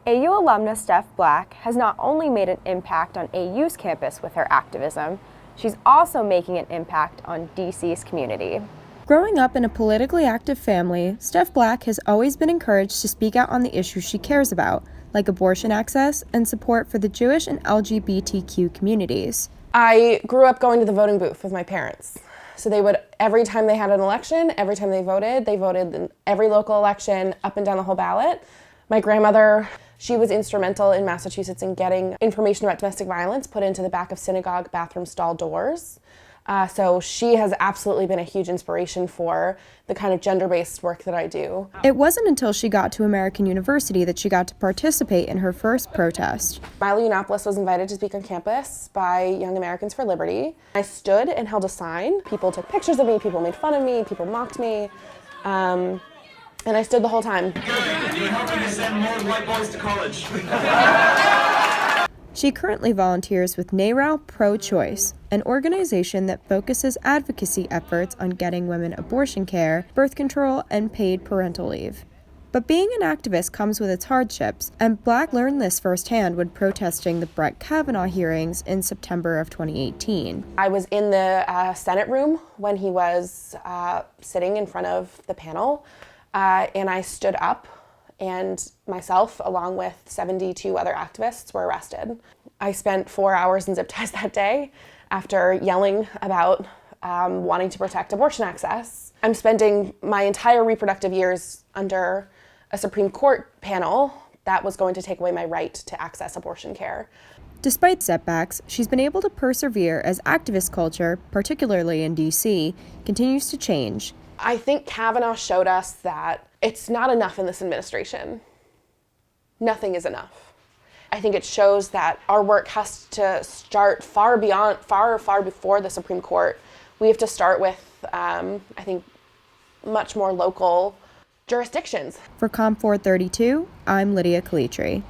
AU alumna Steph Black has not only made an impact on AU's campus with her activism, she's also making an impact on DC's community. Growing up in a politically active family, Steph Black has always been encouraged to speak out on the issues she cares about, like abortion access and support for the Jewish and LGBTQ communities. I grew up going to the voting booth with my parents. So they would, every time they had an election, every time they voted in every local election, up and down the whole ballot. My grandmother, she was instrumental in Massachusetts in getting information about domestic violence put into the back of synagogue bathroom stall doors. So she has absolutely been a huge inspiration for the kind of gender-based work that I do. It wasn't until she got to American University that she got to participate in her first protest. Milo Yiannopoulos was invited to speak on campus by Young Americans for Liberty. I stood and held a sign. People took pictures of me, people made fun of me, people mocked me, and I stood the whole time. You're helping to send more white boys to college. She currently volunteers with NARAL Pro-Choice, an organization that focuses advocacy efforts on getting women abortion care, birth control, and paid parental leave. But being an activist comes with its hardships, and Black learned this firsthand when protesting the Brett Kavanaugh hearings in September of 2018. I was in the Senate room when he was sitting in front of the panel, and I stood up, and myself, along with 72 other activists, were arrested. I spent 4 hours in zip ties that day after yelling about wanting to protect abortion access. I'm spending my entire reproductive years under a Supreme Court panel that was going to take away my right to access abortion care. Despite setbacks, she's been able to persevere as activist culture, particularly in DC, continues to change. I think Kavanaugh showed us that it's not enough in this administration. Nothing is enough. I think it shows that our work has to start far before the Supreme Court. We have to start with, I think, much more local jurisdictions. For Com 432, I'm Lydia Calitri.